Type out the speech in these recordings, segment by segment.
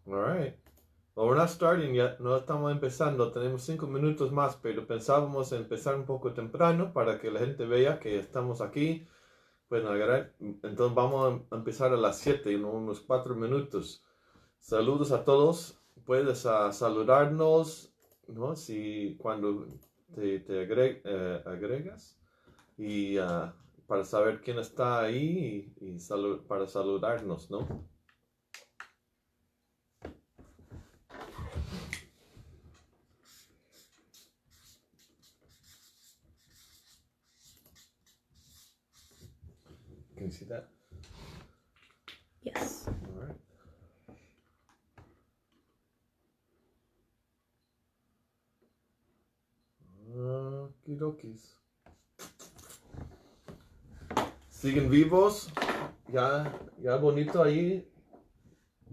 All right. Well, we're not starting yet. No estamos empezando. Tenemos 5 minutos más, pero pensábamos empezar un poco temprano para que la gente vea que estamos aquí. Pueden agarrar. Entonces vamos a empezar a las 7, en unos 4 minutos. Saludos a todos. Puedes saludarnos, ¿no? Si cuando te agregas y para saber quién está ahí y para saludarnos, ¿no? Can you see that? Yes. All right. Okidokis. Siguen vivos. Ya bonito ahí.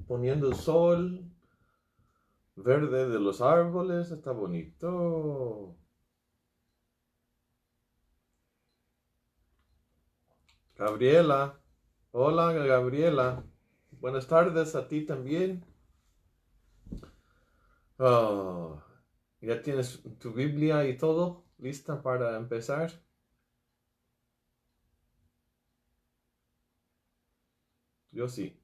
Poniendo el sol. Verde de los árboles. Está bonito. Gabriela. Hola, Gabriela. Buenas tardes a ti también. Oh, ¿ya tienes tu Biblia y todo lista para empezar? Yo sí.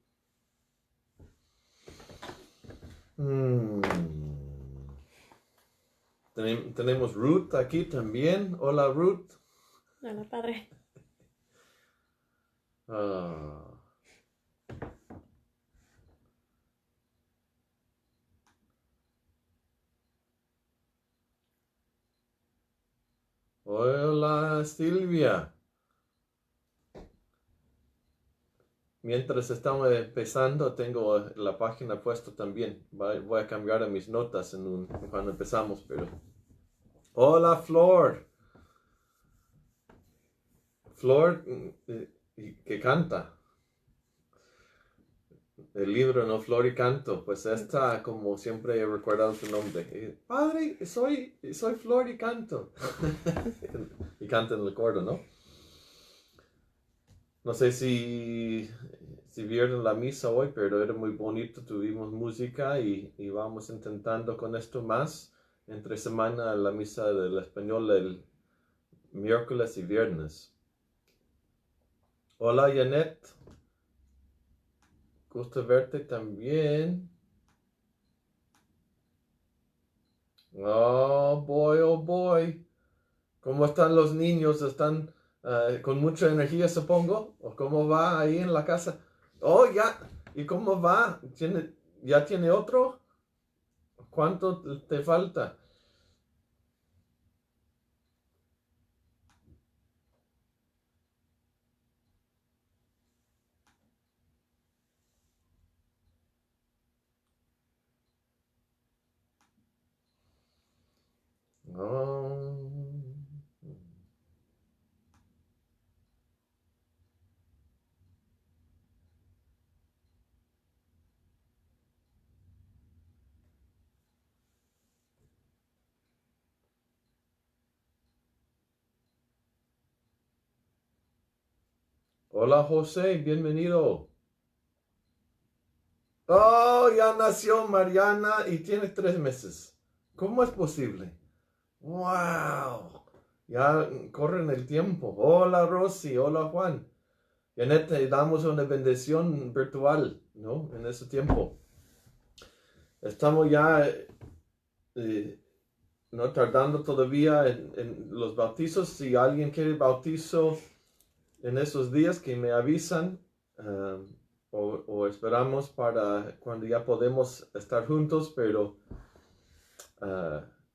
Tenemos Ruth aquí también. Hola, Ruth. Hola, padre. Hola, Silvia. Mientras estamos empezando, tengo la página puesta también. Voy a cambiar a mis notas cuando empezamos, pero... Hola, Flor. Flor que canta. El libro, ¿no? Flor y canto. Pues esta, como siempre he recordado su nombre. Padre, soy Flor y canto. Y canta en el coro, ¿no? No sé si vieron la misa hoy, pero era muy bonito. Tuvimos música y vamos intentando con esto más. Entre semana la misa del español el miércoles y viernes. Hola, Janet. Gusto verte también. Oh boy. ¿Cómo están los niños? ¿Están con mucha energía, supongo? ¿O cómo va ahí en la casa? Oh, ya. ¿Y cómo va? ¿Ya tiene otro? ¿Cuánto te falta? Oh. Hola, José, bienvenido. Oh, ya nació Mariana y tiene 3 meses. ¿Cómo es posible? ¡Wow! Ya corren el tiempo. Hola, Rosy. Hola, Juan. Janet, te damos una bendición virtual, ¿no? En ese tiempo. Estamos ya no tardando todavía en los bautizos. Si alguien quiere bautizo en esos días, que me avisan. O esperamos para cuando ya podemos estar juntos, pero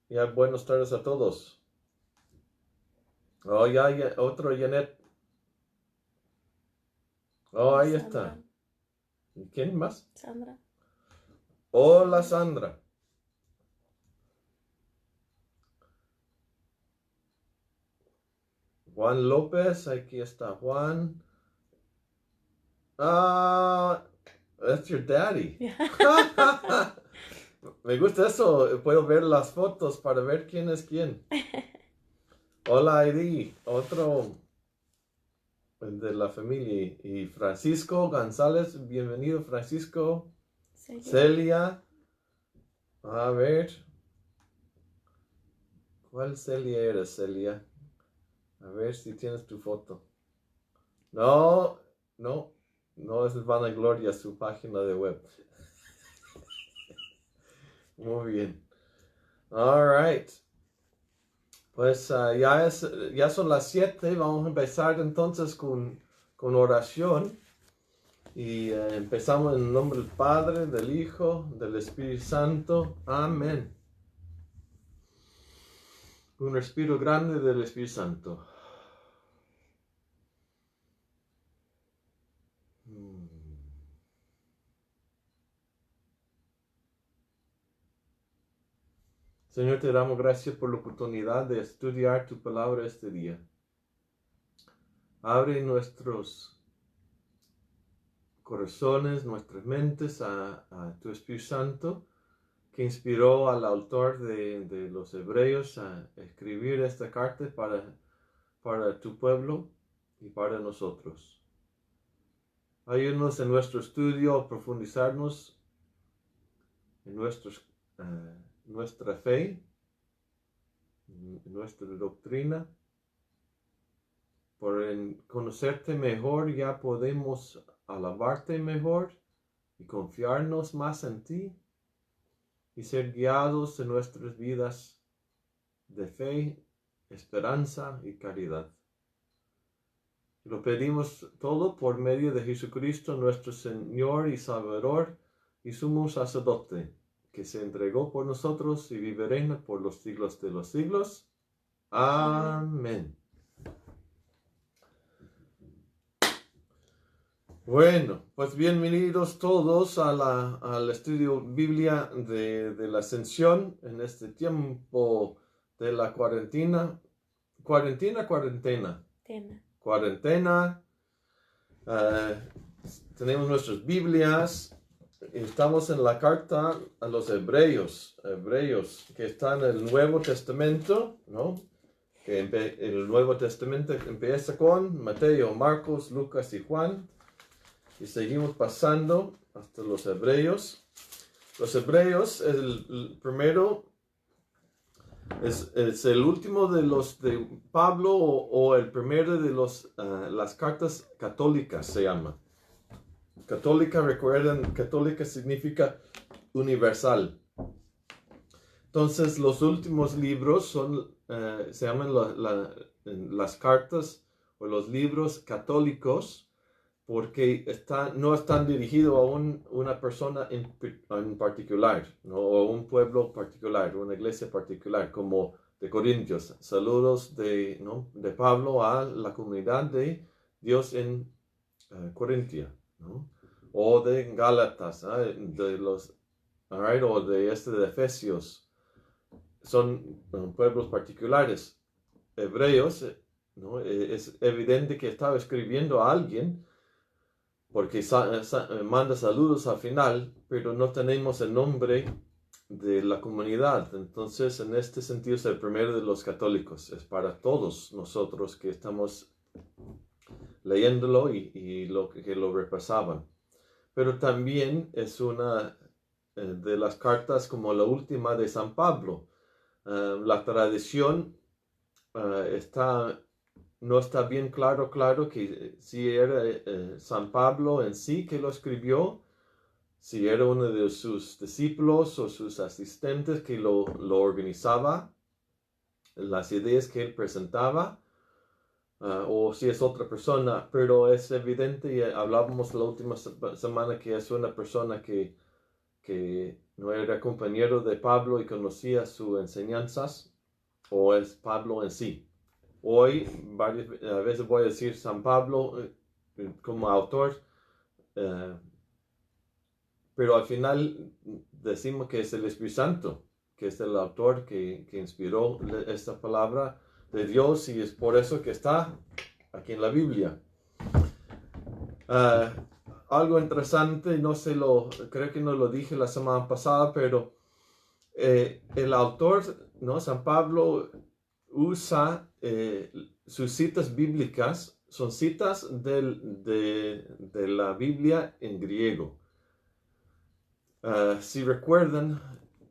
ya buenas tardes a todos. Oh, ya otro Janet. Oh, ahí está. ¿Y quién más? Sandra. Hola, Sandra. Juan López, aquí está Juan. That's your daddy. Yeah. Me gusta eso, puedo ver las fotos para ver quién es quién. Hola, Eddie, otro de la familia. Y Francisco González, bienvenido, Francisco. Celia. A ver. ¿Cuál Celia eres, Celia? A ver si tienes tu foto. No es Vanagloria su página de web. Muy bien. All right. Pues ya son las 7. Vamos a empezar entonces con oración. Y empezamos en el nombre del Padre, del Hijo, del Espíritu Santo. Amén. Un respiro grande del Espíritu Santo. Señor, te damos gracias por la oportunidad de estudiar tu palabra este día. Abre nuestros corazones, nuestras mentes a tu Espíritu Santo, que inspiró al autor de los Hebreos a escribir esta carta para tu pueblo y para nosotros. Ayúdanos en nuestro estudio a profundizarnos en nuestra fe, en nuestra doctrina. Por conocerte mejor ya podemos alabarte mejor y confiarnos más en ti y ser guiados en nuestras vidas de fe, esperanza y caridad. Lo pedimos todo por medio de Jesucristo, nuestro Señor y Salvador y sumo sacerdote, que se entregó por nosotros y vivirá por los siglos de los siglos. Amén. Bueno, pues bienvenidos todos al estudio Biblia de la Ascensión en este tiempo de la cuarentena. Cuarentena. Tenemos nuestras Biblias. Estamos en la carta a los Hebreos, que está en el Nuevo Testamento, ¿no? Que el Nuevo Testamento empieza con Mateo, Marcos, Lucas y Juan. Y seguimos pasando hasta los Hebreos. Los Hebreos es el primero, es el último de los de Pablo o el primero de las cartas católicas se llama. Católica, recuerden, católica significa universal. Entonces los últimos libros se llaman las cartas o los libros católicos, porque no están dirigidos a una persona en particular, ¿no? O a un pueblo particular, una iglesia particular, como de Corintios. Saludos de Pablo a la comunidad de Dios en Corintia, ¿no? O de Gálatas, o de Efesios. Son pueblos particulares. Hebreos, ¿no? Es evidente que estaba escribiendo a alguien, porque manda saludos al final, pero no tenemos el nombre de la comunidad. Entonces, en este sentido, es el primero de los católicos. Es para todos nosotros que estamos leyéndolo y que lo repasaban. Pero también es una de las cartas como la última de San Pablo. La tradición no está bien claro que si era San Pablo en sí que lo escribió, si era uno de sus discípulos o sus asistentes que lo organizaba, las ideas que él presentaba, o si es otra persona, pero es evidente, y hablábamos la última semana, que es una persona que no era compañero de Pablo y conocía sus enseñanzas, o es Pablo en sí. Hoy, varias veces voy a decir San Pablo como autor, pero al final decimos que es el Espíritu Santo, que es el autor que inspiró esta palabra de Dios, y es por eso que está aquí en la Biblia. Algo interesante, creo que no lo dije la semana pasada, pero el autor, ¿no? San Pablo usa sus citas bíblicas, son citas de la Biblia en griego. Si recuerdan,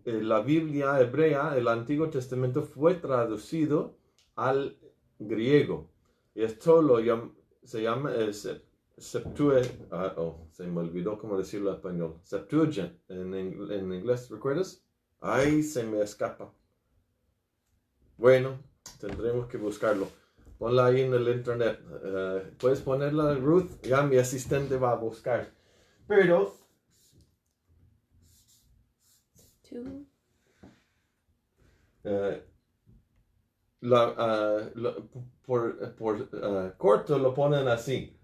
la Biblia hebrea, el Antiguo Testamento, fue traducido al griego. Y esto se llama se me olvidó cómo decirlo en español. Septuagint en inglés, ¿recuerdas? Ay, se me escapa. Bueno, tendremos que buscarlo. Ponla ahí en el internet. ¿Puedes ponerla, Ruth? Ya mi asistente va a buscar. Pero por corto lo ponen así.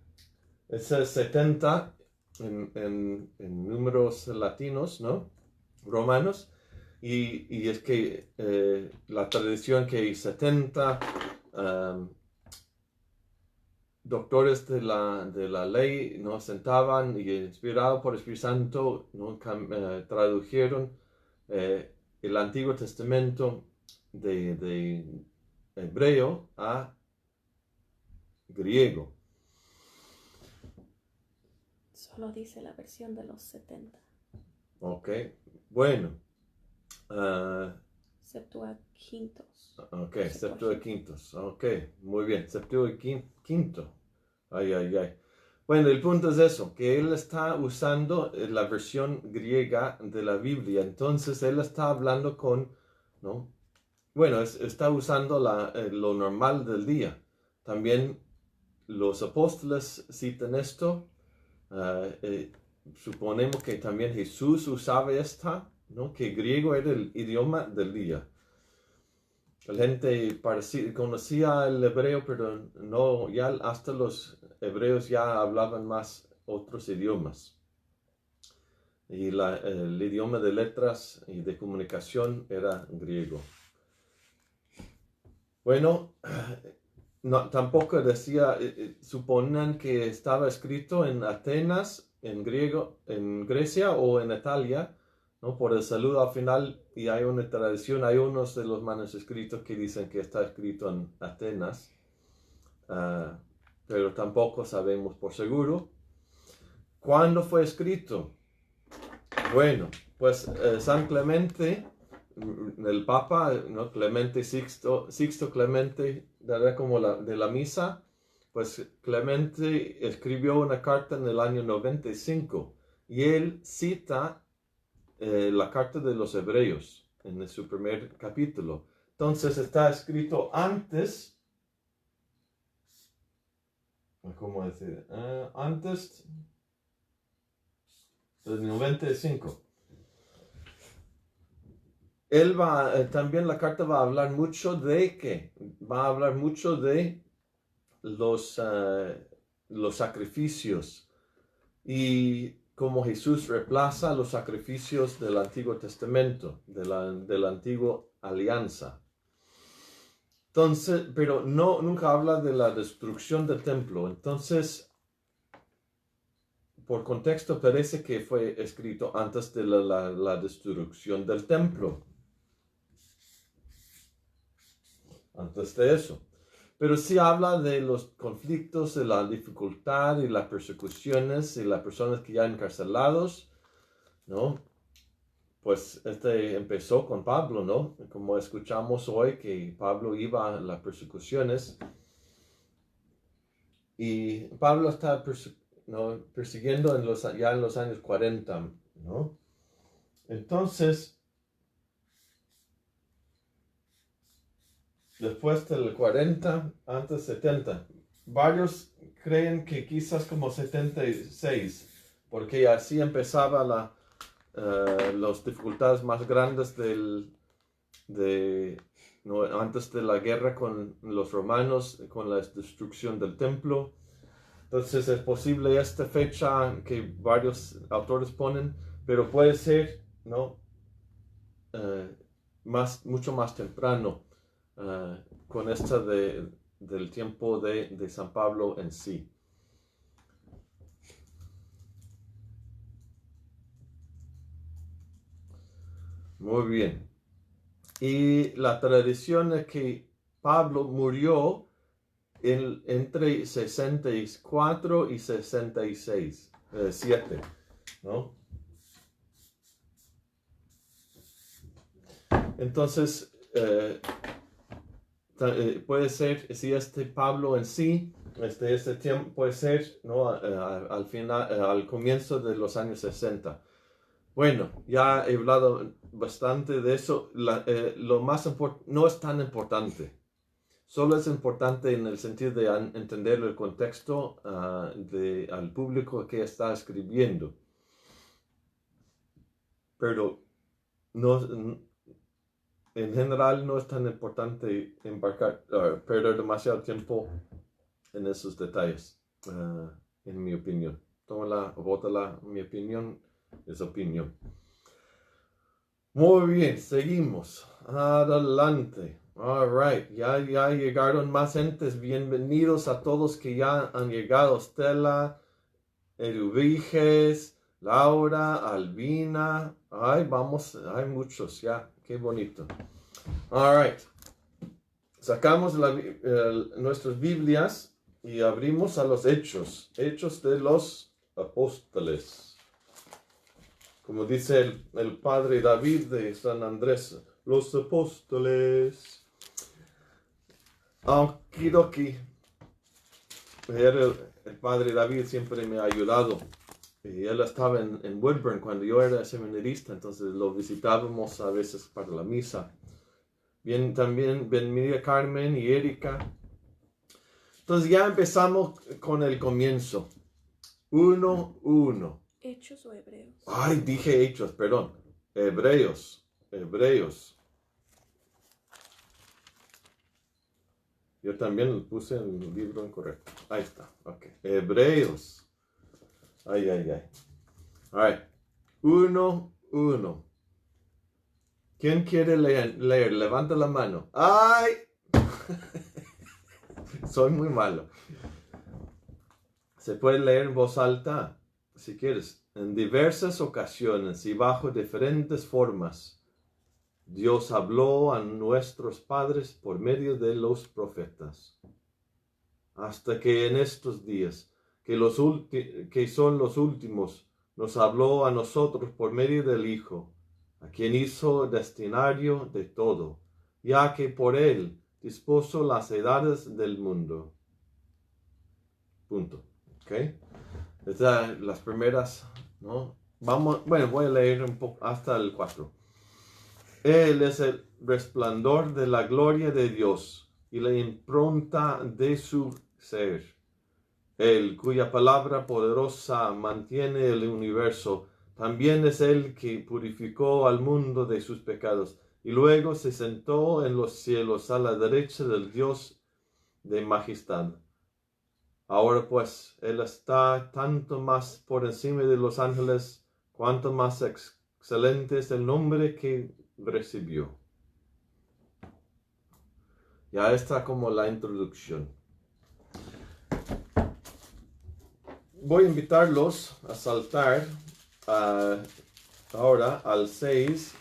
Es 70 en números latinos, ¿no? Romanos. Y es que la tradición que 70 doctores de la ley nos sentaban y inspirados por el Espíritu Santo tradujeron el Antiguo Testamento de hebreo a griego. Solo dice la versión de los 70. Ok, bueno. Septuagintos. Ok, Septuagintos. Ok, muy bien. Septuaginto. Ay. Bueno, el punto es eso, que él está usando la versión griega de la Biblia. Entonces, él está hablando ¿no? Bueno, está usando lo normal del día. También los apóstoles citan esto. Suponemos que también Jesús usaba ¿no? Que griego era el idioma del día. La gente conocía el hebreo, pero no, ya hasta los hebreos ya hablaban más otros idiomas. Y el idioma de letras y de comunicación era griego. Bueno, no, tampoco decía, suponían que estaba escrito en Atenas, en griego, en Grecia o en Italia, ¿no? Por el saludo al final, y hay una tradición, hay unos de los manuscritos que dicen que está escrito en Atenas, pero tampoco sabemos por seguro. ¿Cuándo fue escrito? Bueno, pues San Clemente, el Papa, ¿no? Clemente Sixto Clemente, como de la misa, pues Clemente escribió una carta en el año 95 y él cita la carta de los Hebreos en su primer capítulo. Entonces está escrito antes, ¿cómo decir? Antes del 95. Él también la carta va a hablar mucho de ¿qué? Va a hablar mucho de los sacrificios y cómo Jesús reemplaza los sacrificios del Antiguo Testamento, de la antigua alianza. Entonces, pero nunca habla de la destrucción del templo. Entonces, por contexto parece que fue escrito antes de la destrucción del templo. Antes de eso. Pero sí habla de los conflictos, de la dificultad y las persecuciones y las personas que ya encarcelados, ¿no? Pues empezó con Pablo, ¿no? Como escuchamos hoy que Pablo iba a las persecuciones y Pablo está persiguiendo ya en los años 40, ¿no? Entonces, después del 40, antes 70. Varios creen que quizás como 76, porque así empezaba las dificultades más grandes antes de la guerra con los romanos, con la destrucción del templo. Entonces es posible esta fecha que varios autores ponen, pero puede ser, ¿no? Mucho más temprano. Con esta del tiempo de San Pablo en sí. Muy bien. Y la tradición es que Pablo murió entre 64 y 66, 7, ¿no? Entonces, puede ser, si Pablo en sí, este tiempo puede ser, ¿no? Al final, al comienzo de los años 60. Bueno, ya he hablado bastante de eso. Lo más importante no es tan importante. Solo es importante en el sentido de entender el contexto al público que está escribiendo. Pero en general no es tan importante perder demasiado tiempo en esos detalles, en mi opinión. Tómala o bótala, mi opinión es opinión. Muy bien, seguimos. Adelante. All right, ya llegaron más gentes. Bienvenidos a todos que ya han llegado. Stella, Eduviges, Laura, Albina. Ay, vamos, hay muchos ya. Qué bonito. All right. Sacamos nuestras Biblias y abrimos a los Hechos. Hechos de los Apóstoles. Como dice el padre David de San Andrés, los apóstoles. Okidoki. El padre David siempre me ha ayudado. Y él estaba en Woodburn cuando yo era seminarista, entonces lo visitábamos a veces para la misa. Bien, también bienvenida Carmen y Erika. Entonces ya empezamos con el comienzo. 1:1. ¿Hechos o Hebreos? Ay, dije Hechos, perdón. Hebreos. Yo también lo puse en el libro incorrecto. Ahí está. Ok. Hebreos. Ay. All right. 1:1. ¿Quién quiere leer? Levanta la mano. ¡Ay! Soy muy malo. Se puede leer en voz alta, si quieres. En diversas ocasiones y bajo diferentes formas, Dios habló a nuestros padres por medio de los profetas. Hasta que en estos días, que son los últimos, nos habló a nosotros por medio del Hijo, a quien hizo destinario de todo, ya que por él dispuso las edades del mundo. Punto. ¿Ok? Las primeras, ¿no? Voy a leer un poco hasta el 4. Él es el resplandor de la gloria de Dios y la impronta de su ser. Él, cuya palabra poderosa mantiene el universo, también es el que purificó al mundo de sus pecados y luego se sentó en los cielos a la derecha del Dios de majestad. Ahora pues, Él está tanto más por encima de los ángeles, cuanto más excelente es el nombre que recibió. Ya está como la introducción. Voy a invitarlos a saltar ahora al 6.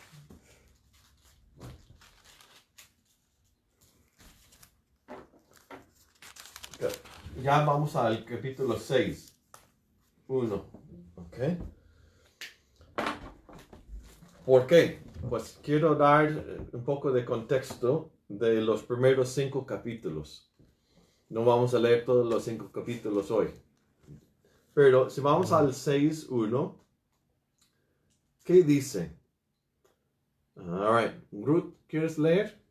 Ya vamos al capítulo 6. 1. ¿Ok? ¿Por qué? Pues quiero dar un poco de contexto de los primeros 5 capítulos. No vamos a leer todos los 5 capítulos hoy. Pero si vamos al 6:1, ¿qué dice? All right. Ruth, ¿quieres leer?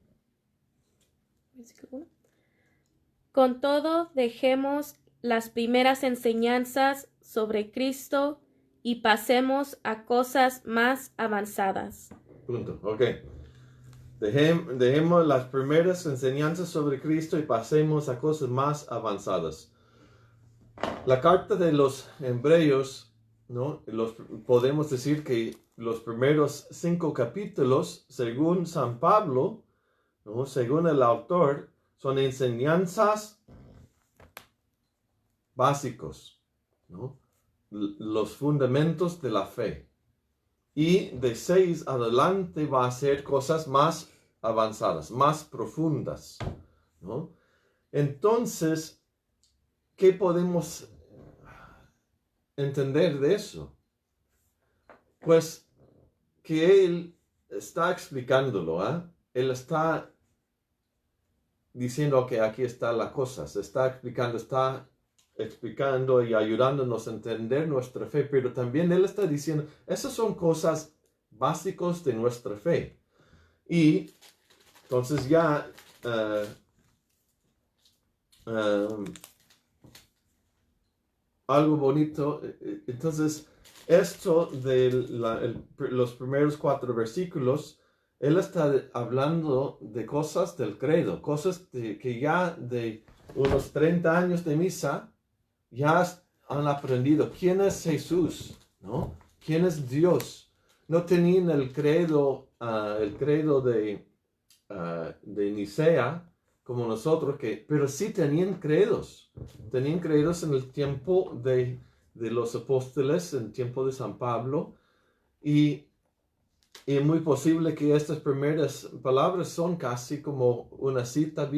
Con todo, dejemos las primeras enseñanzas sobre Cristo y pasemos a cosas más avanzadas. Punto. Ok. Dejemos las primeras enseñanzas sobre Cristo y pasemos a cosas más avanzadas. La carta de los Hebreos, ¿no? Podemos decir que los primeros 5 capítulos, según San Pablo, ¿no? Según el autor, son enseñanzas básicos, ¿no? Los fundamentos de la fe. Y de 6 adelante va a ser cosas más avanzadas, más profundas, ¿no? Entonces, ¿qué podemos entender de eso? Pues que él está explicándolo, ¿eh? Él está diciendo que aquí está la cosa, se está explicando y ayudándonos a entender nuestra fe, pero también Él está diciendo, esas son cosas básicas de nuestra fe. Y entonces ya algo bonito, entonces esto de los primeros 4 versículos, Él está hablando de cosas del credo, cosas que ya de unos 30 años de misa, ya han aprendido quién es Jesús, ¿no? ¿Quién es Dios? No tenían el credo de Nicea como nosotros, pero sí tenían credos en el tiempo de los apóstoles, en el tiempo de San Pablo, y es muy posible que estas primeras palabras son casi como una cita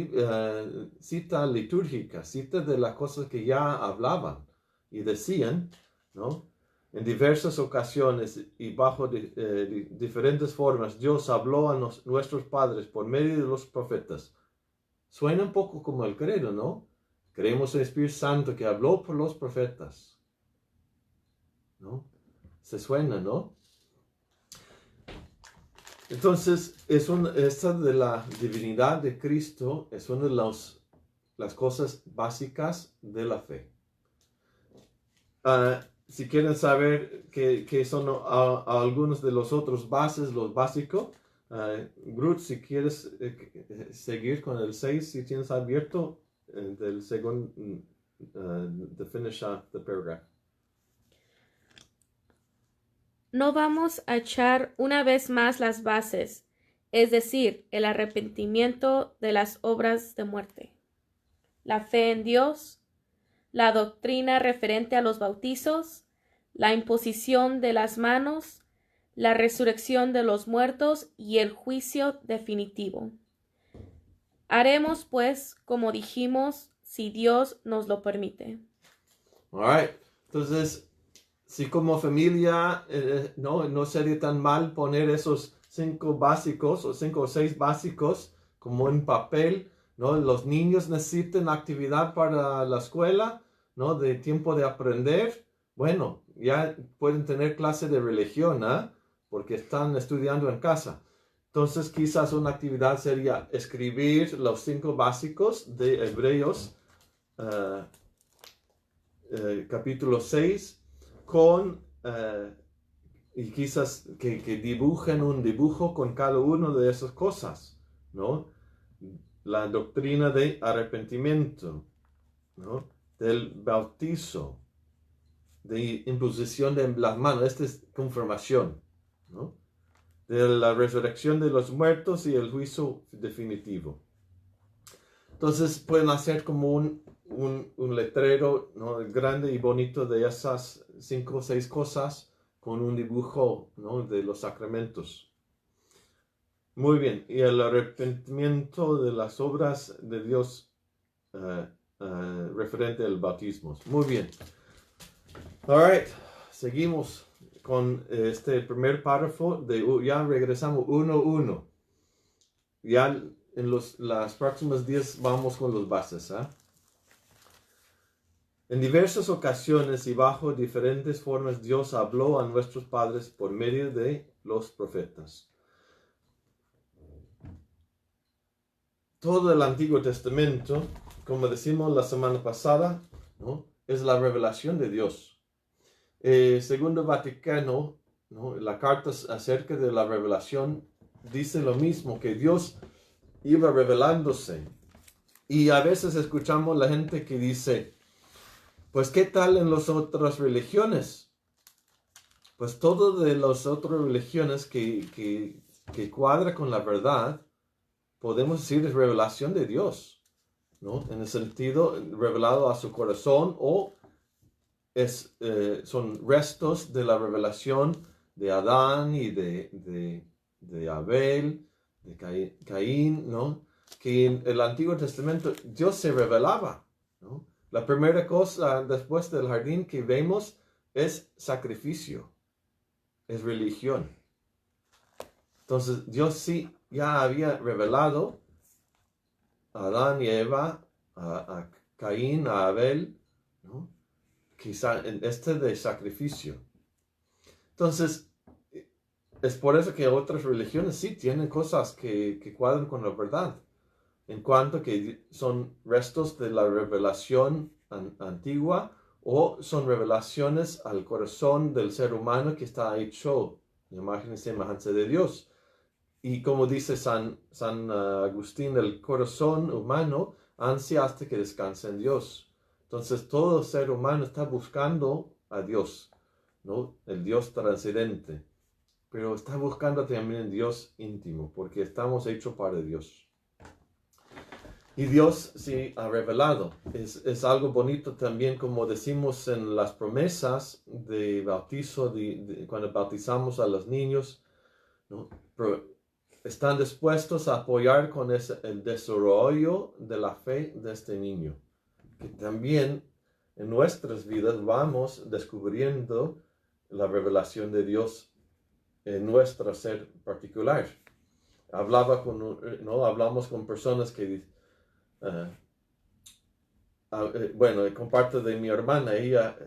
litúrgica, cita de las cosas que ya hablaban y decían, ¿no? En diversas ocasiones y bajo diferentes formas, Dios habló a nuestros padres por medio de los profetas. Suena un poco como el credo, ¿no? Creemos en el Espíritu Santo que habló por los profetas, ¿no? Se suena, ¿no? Entonces, esta de la divinidad de Cristo es una de las cosas básicas de la fe. Si quieren saber qué son algunos de los otros bases, los básicos, Ruth, si quieres seguir con el 6, si tienes abierto del segundo, the finish of the paragraph. No vamos a echar una vez más las bases, es decir, el arrepentimiento de las obras de muerte, la fe en Dios, la doctrina referente a los bautizos, la imposición de las manos, la resurrección de los muertos y el juicio definitivo. Haremos, pues, como dijimos, si Dios nos lo permite. All right. Entonces, si como familia no sería tan mal poner esos 5 básicos o 5 o 6 básicos como en papel, ¿no? Los niños necesitan actividad para la escuela, ¿no? De tiempo de aprender. Bueno, ya pueden tener clase de religión, porque están estudiando en casa. Entonces, quizás una actividad sería escribir los 5 básicos de Hebreos, capítulo 6, y quizás que dibujen un dibujo con cada una de esas cosas, ¿no? La doctrina de arrepentimiento, ¿no? Del bautizo, de imposición de las manos, esta es confirmación, ¿no? De la resurrección de los muertos y el juicio definitivo. Entonces pueden hacer como un letrero, ¿no? Grande y bonito de esas 5 o 6 cosas con un dibujo, ¿no? De los sacramentos. Muy bien, y el arrepentimiento de las obras de Dios referente al bautismo. Muy bien. All right, seguimos con este primer párrafo, ya regresamos 1:1. Ya en las próximas días vamos con los bases, En diversas ocasiones y bajo diferentes formas Dios habló a nuestros padres por medio de los profetas. Todo el Antiguo Testamento, como decimos la semana pasada, ¿no? Es la revelación de Dios. Segundo Vaticano, ¿no? La carta acerca de la revelación dice lo mismo, que Dios iba revelándose. Y a veces escuchamos la gente que dice, pues, ¿qué tal en las otras religiones? Pues todo de las otras religiones que cuadra con la verdad, podemos decir es revelación de Dios, ¿no? En el sentido revelado a su corazón, o son restos de la revelación de Adán y de Abel, de Caín, ¿no? Que en el Antiguo Testamento Dios se revelaba, ¿no? La primera cosa después del jardín que vemos es sacrificio, es religión. Entonces Dios sí ya había revelado a Adán y Eva, a Caín, a Abel, ¿no? Quizá en este de sacrificio. Entonces, es por eso que otras religiones sí tienen cosas que cuadran con la verdad, en cuanto que son restos de la revelación antigua o son revelaciones al corazón del ser humano que está hecho en imagen y semejanza de Dios. Y como dice San Agustín, el corazón humano ansia hasta que descanse en Dios. Entonces todo ser humano está buscando a Dios, ¿no? El Dios trascendente. Pero está buscando también el Dios íntimo, porque estamos hechos para Dios. Y Dios sí ha revelado. Es algo bonito también, como decimos en las promesas de bautizo, cuando bautizamos a los niños, ¿no? Pero están dispuestos a apoyar con el desarrollo de la fe de este niño. Que también en nuestras vidas vamos descubriendo la revelación de Dios en nuestro ser particular. Hablamos con personas que, comparto de mi hermana, ella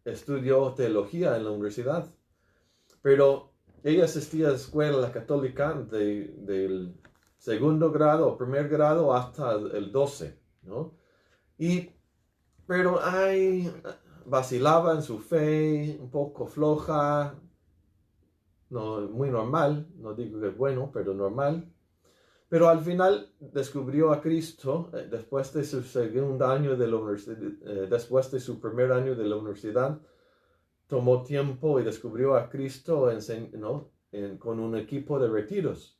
estudió teología en la universidad, pero ella asistía a la escuela católica del segundo grado o primer grado hasta el 12, ¿no? Pero vacilaba en su fe, un poco floja, no, muy normal, no digo que es bueno, pero normal. Pero al final descubrió a Cristo después de su segundo año de la universidad, después de su primer año de la universidad, tomó tiempo y descubrió a Cristo con un equipo de retiros.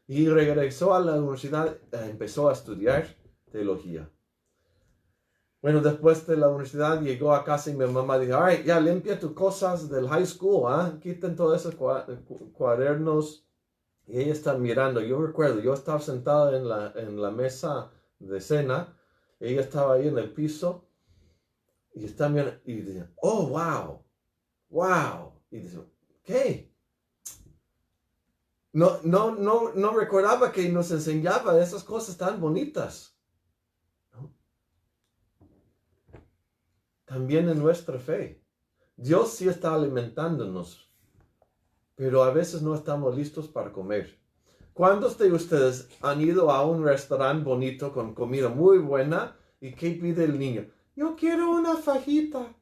Y regresó a la universidad, empezó a estudiar teología. Bueno, después de la universidad llegó a casa y mi mamá dijo, all right, ya limpia tus cosas del high school, quiten todos esos cuadernos. Y ella está mirando. Yo recuerdo, yo estaba sentado en la mesa de cena, ella estaba ahí en el piso y está mirando y dice, oh, wow. Y dice, ¿qué? No recordaba que nos enseñaba esas cosas tan bonitas. También en nuestra fe. Dios sí está alimentándonos, pero a veces no estamos listos para comer. ¿Cuántos de ustedes han ido a un restaurante bonito con comida muy buena y qué pide el niño? Yo quiero una fajita.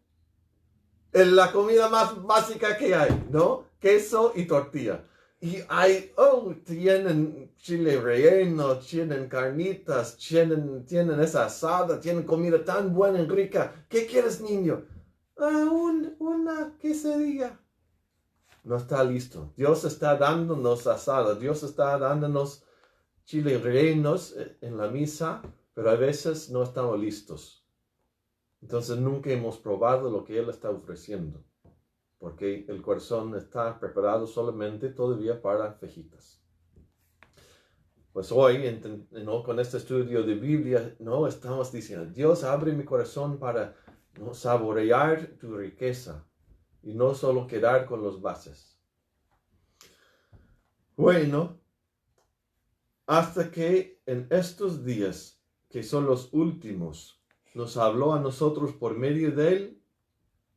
Es la comida más básica que hay, ¿no? Queso y tortilla. Y tienen chile relleno, tienen carnitas, tienen esa asada, tienen comida tan buena y rica. ¿Qué quieres, niño? Una quesadilla. No está listo. Dios está dándonos asada, Dios está dándonos chile rellenos en la misa, pero a veces no estamos listos. Entonces nunca hemos probado lo que Él está ofreciendo, porque el corazón está preparado solamente todavía para fajitas. Pues hoy, con este estudio de Biblia, estamos diciendo, Dios abre mi corazón para saborear tu riqueza y no solo quedar con los bases. Bueno, hasta que en estos días, que son los últimos, nos habló a nosotros por medio del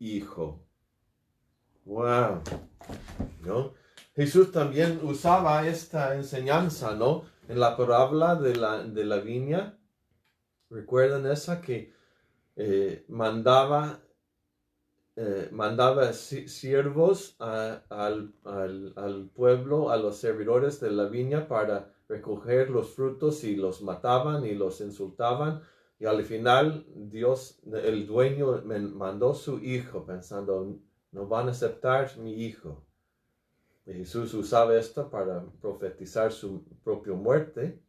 Hijo. ¡Wow! ¿No? Jesús también usaba esta enseñanza, ¿no? En la parábola de la viña. ¿Recuerdan esa que mandaba siervos al pueblo, a los servidores de la viña para recoger los frutos y los mataban y los insultaban? Y al final Dios, el dueño, me mandó su hijo pensando, no van a aceptar mi hijo. Y Jesús usaba esto para profetizar su propia muerte.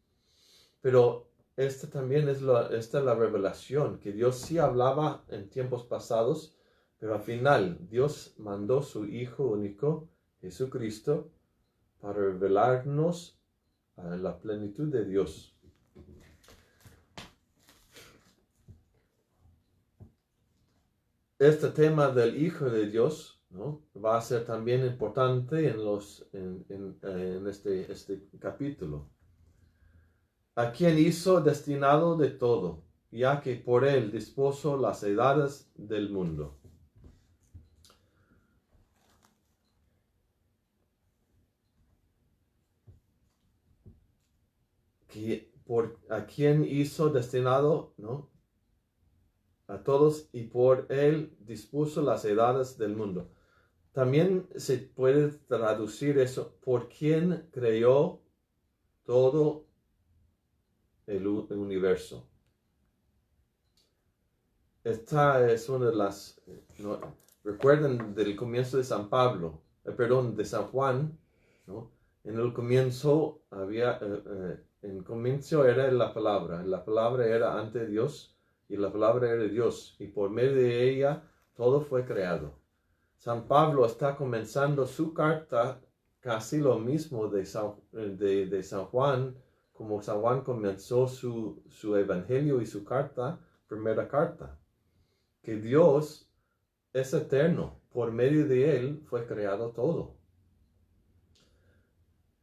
Pero esta también es la revelación, que Dios sí hablaba en tiempos pasados, pero al final Dios mandó su Hijo único, Jesucristo, para revelarnos a la plenitud de Dios. Este tema del Hijo de Dios ¿no? Va a ser también importante en este capítulo. A quien hizo destinado de todo, ya que por él dispuso las edades del mundo. A quien hizo destinado, ¿no? A todos, y por él dispuso las edades del mundo. También se puede traducir eso, por quien creó todo el universo. Esta es una de las, ¿no? Recuerden del comienzo de San Pablo, de San Juan, ¿no? En el comienzo en comienzo era la palabra era ante Dios, y la palabra era Dios, y por medio de ella todo fue creado. San Pablo está comenzando su carta casi lo mismo de San Juan, como San Juan comenzó su evangelio y su primera carta. Que Dios es eterno, por medio de él fue creado todo.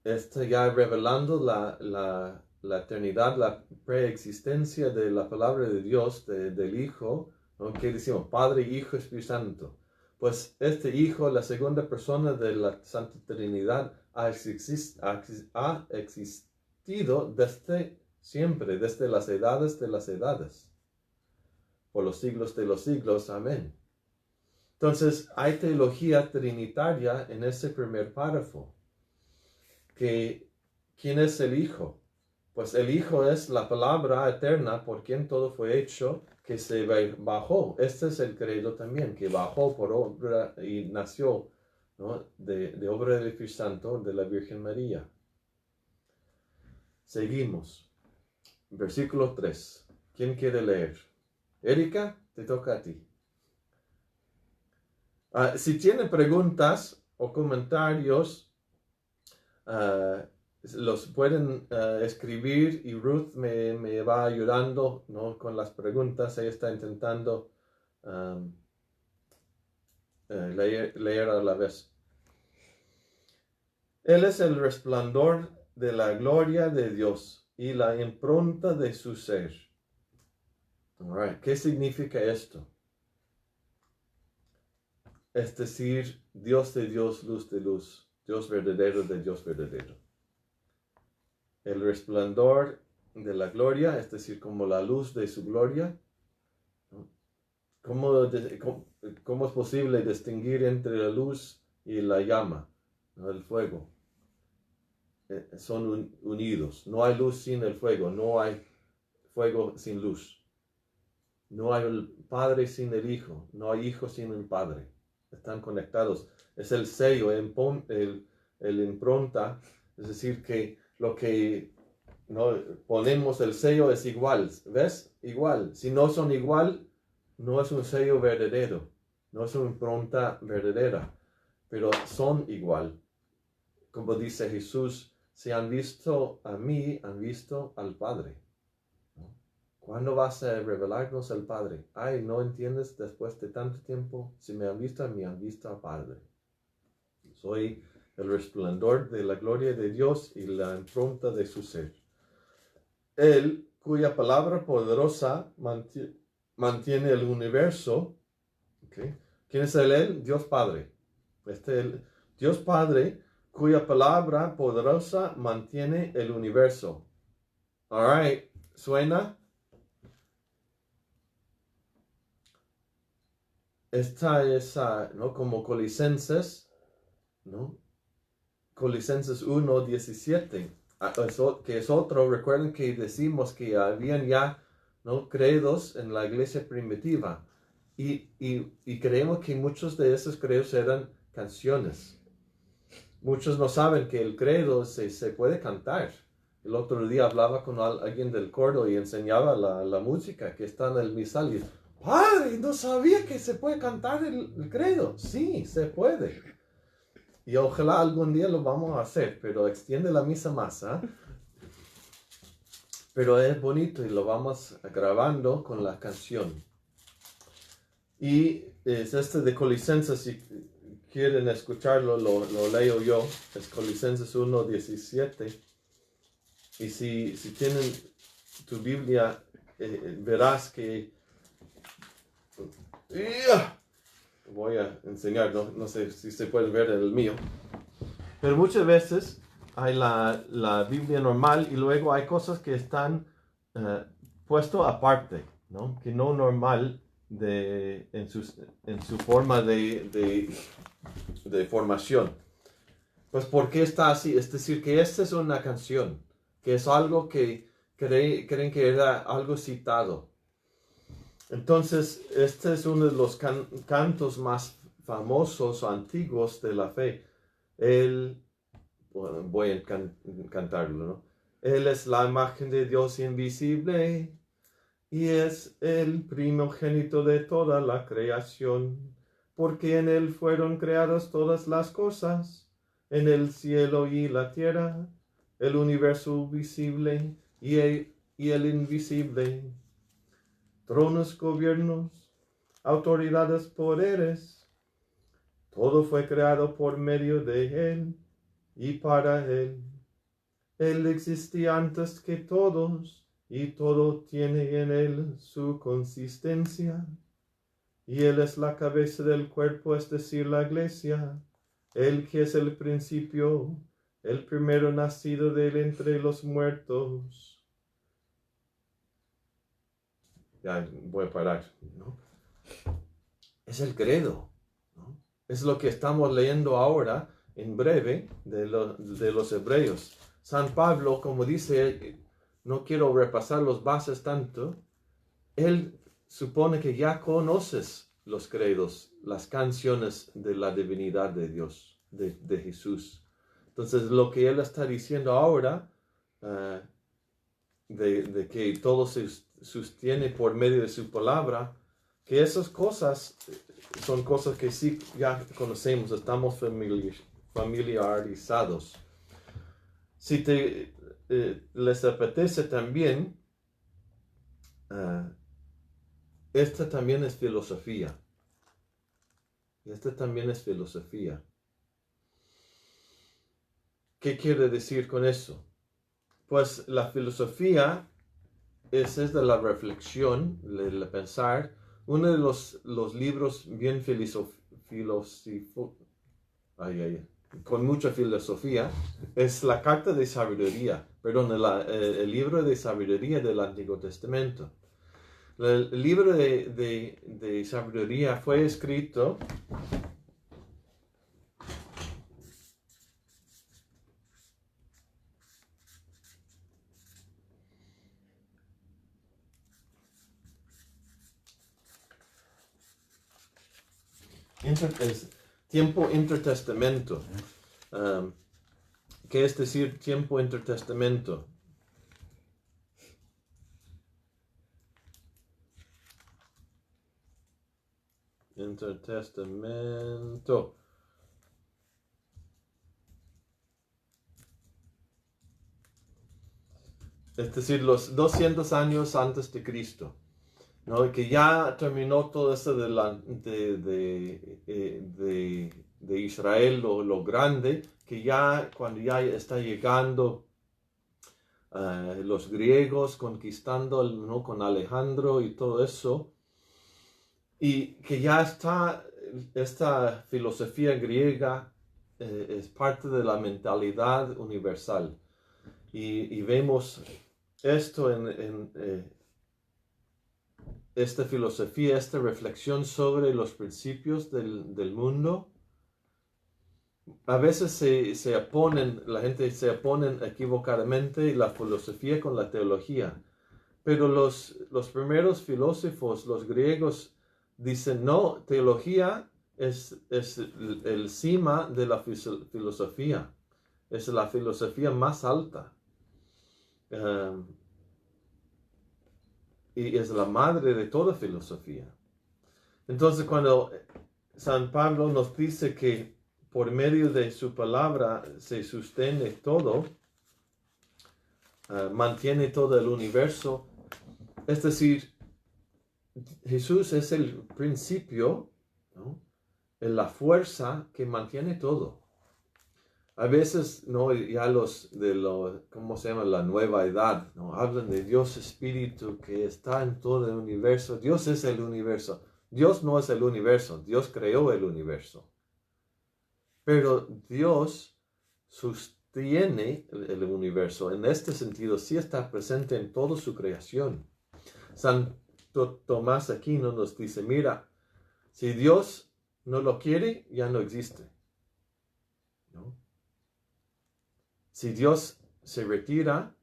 Está ya revelando la eternidad, la preexistencia de la palabra de Dios, del Hijo, ¿no? Que decimos Padre, Hijo, Espíritu Santo. Pues este Hijo, la segunda persona de la Santa Trinidad, ha existido desde siempre, desde las edades de las edades, por los siglos de los siglos. Amén. Entonces, hay teología trinitaria en ese primer párrafo. ¿Quién es el Hijo? Pues el Hijo es la palabra eterna por quien todo fue hecho, que se bajó. Este es el credo también, que bajó por obra y nació, ¿no? de obra del Espíritu Santo de la Virgen María. Seguimos. Versículo 3. ¿Quién quiere leer? Erika, te toca a ti. Si tiene preguntas o comentarios, los pueden escribir, y Ruth me va ayudando, ¿no? Con las preguntas. Ella está intentando leer a la vez. Él es el resplandor de la gloria de Dios y la impronta de su ser. Alright, ¿qué significa esto? Es decir, Dios de Dios, luz de luz, Dios verdadero de Dios verdadero. El resplandor de la gloria, es decir, como la luz de su gloria. ¿Cómo es posible distinguir entre la luz y la llama, ¿no? El fuego? Son unidos. No hay luz sin el fuego, no hay fuego sin luz. No hay el Padre sin el Hijo, no hay Hijo sin el Padre. Están conectados. Es el sello, el impronta, es decir, que lo que no ponemos el sello es igual. ¿Ves? Igual. Si no son igual, no es un sello verdadero, no es una impronta verdadera, pero son igual. Como dice Jesús, si han visto a mí, han visto al Padre. ¿Cuándo vas a revelarnos al Padre? Ay, ¿no entiendes después de tanto tiempo? Si me han visto a mí, han visto al Padre. Soy el resplandor de la gloria de Dios y la impronta de su ser. Él, cuya palabra poderosa mantiene el universo. ¿Okay? ¿Quién es Él? Dios Padre. Dios Padre, cuya palabra poderosa mantiene el universo. All right, ¿suena? Esta es, ¿no? Como Colosenses, ¿no? Colosenses 1:17, que es otro. Recuerden que decimos que habían ya, ¿no? credos en la iglesia primitiva, y creemos que muchos de esos credos eran canciones. Muchos no saben que el credo se puede cantar. El otro día hablaba con alguien del coro y enseñaba la música que está en el misal, y ¡Padre, no sabía que se puede cantar el credo! Sí, se puede. Y ojalá algún día lo vamos a hacer, pero extiende la misa más, ¿eh? Pero es bonito y lo vamos grabando con la canción. Y es de Colosenses, quieren escucharlo, lo leo yo. Es Colosenses 1:17. Y si tienen tu Biblia, verás que... Voy a enseñar, no sé si se puede ver el mío. Pero muchas veces hay la Biblia normal y luego hay cosas que están puesto aparte, ¿no? Que no normal en su forma de formación. Pues ¿por qué está así? Es decir, que esta es una canción, que es algo que creen que era algo citado. Entonces, este es uno de los cantos más famosos o antiguos de la fe. Voy a cantarlo, ¿no? Él es la imagen de Dios invisible y es el primogénito de toda la creación, porque en él fueron creadas todas las cosas, en el cielo y la tierra, el universo visible y el invisible, tronos, gobiernos, autoridades, poderes, todo fue creado por medio de él y para él. Él existía antes que todos, y todo tiene en él su consistencia. Y él es la cabeza del cuerpo, es decir, la iglesia. Él que es el principio, el primero nacido de él entre los muertos. Ya voy a parar, ¿no? Es el credo, ¿no? Es lo que estamos leyendo ahora, en breve, de los hebreos. San Pablo, como dice, no quiero repasar los bases tanto, él supone que ya conoces los credos, las canciones de la divinidad de Dios, de Jesús. Entonces, lo que él está diciendo ahora, de que todo se sostiene por medio de su palabra, que esas cosas son cosas que sí ya conocemos, estamos familiarizados. Si les apetece también, esta también es filosofía. Esta también es filosofía. ¿Qué quiere decir con eso? Pues la filosofía es de la reflexión, de pensar. Uno de los libros bien con mucha filosofía es la Carta de Sabiduría, perdón, el libro de sabiduría del Antiguo Testamento. El libro de sabiduría fue escrito tiempo intertestamento. ¿Qué es decir tiempo intertestamento? Intertestamento. Es decir, los 200 años antes de Cristo, ¿no? Que ya terminó todo eso de Israel, lo grande, que ya cuando ya está llegando los griegos conquistando, ¿no? Con Alejandro y todo eso, y que ya está esta filosofía griega es parte de la mentalidad universal. Y vemos esto en esta filosofía, esta reflexión sobre los principios del mundo. A veces la gente se opone equivocadamente la filosofía con la teología. Pero los primeros filósofos, los griegos, dicen, no, teología es el cima de la filosofía. Es la filosofía más alta. Y es la madre de toda filosofía. Entonces, cuando San Pablo nos dice que por medio de su palabra se sostiene todo, mantiene todo el universo, es decir, Jesús es el principio, ¿no? es la fuerza que mantiene todo. A veces, ¿no? Ya ¿cómo se llama? La nueva edad, ¿no? Hablan de Dios Espíritu que está en todo el universo. Dios es el universo. Dios no es el universo. Dios creó el universo. Pero Dios sostiene el universo. En este sentido, sí está presente en toda su creación. Santo Tomás Aquino nos dice, mira, si Dios no lo quiere, ya no existe, ¿no? Si Dios se retira,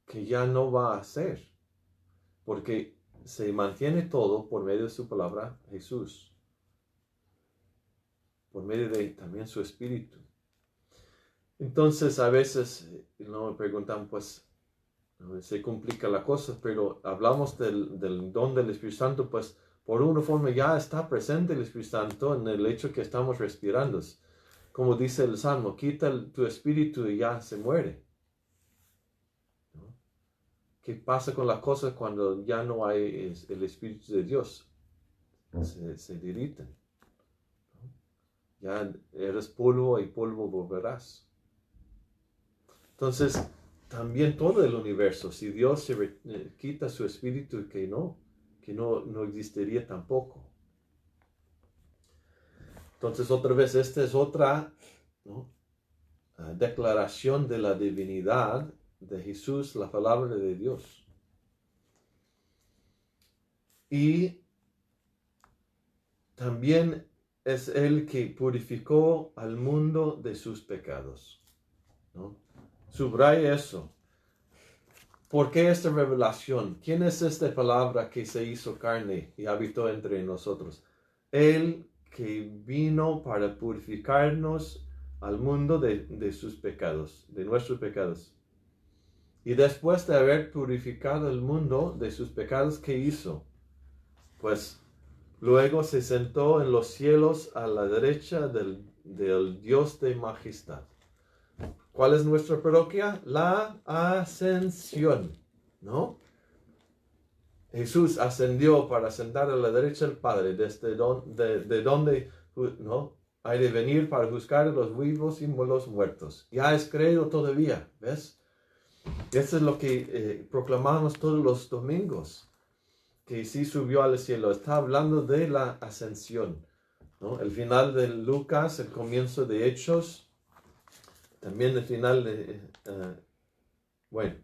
que ya no va a ser, porque se mantiene todo por medio de su palabra Jesús, por medio de también su Espíritu. Entonces a veces me preguntan, pues, se complica la cosa, pero hablamos del don del Espíritu Santo, pues por una forma ya está presente el Espíritu Santo en el hecho que estamos respirando. Como dice el Salmo, quita tu espíritu y ya se muere, ¿no? ¿Qué pasa con las cosas cuando ya no hay el Espíritu de Dios? Se derriten, ¿no? Ya eres polvo y polvo volverás. Entonces, también todo el universo, si Dios quita su espíritu, que no existiría tampoco. Entonces, otra vez, esta es otra, ¿no? Declaración de la divinidad de Jesús, la palabra de Dios. Y también es el que purificó al mundo de sus pecados, ¿no? Subraya eso. ¿Por qué esta revelación? ¿Quién es esta palabra que se hizo carne y habitó entre nosotros? Él que vino para purificarnos al mundo de sus pecados, de nuestros pecados. Y después de haber purificado el mundo de sus pecados, ¿qué hizo? Pues luego se sentó en los cielos a la derecha del Dios de majestad. ¿Cuál es nuestra parroquia? La ascensión, ¿no? Jesús ascendió para sentar a la derecha del Padre, de donde, ¿no? Hay de venir para juzgar a los vivos y los muertos. Ya es creído todavía, ¿ves? Eso es lo que proclamamos todos los domingos, que sí subió al cielo. Está hablando de la ascensión, ¿no? El final de Lucas, el comienzo de Hechos, también el final de... bueno,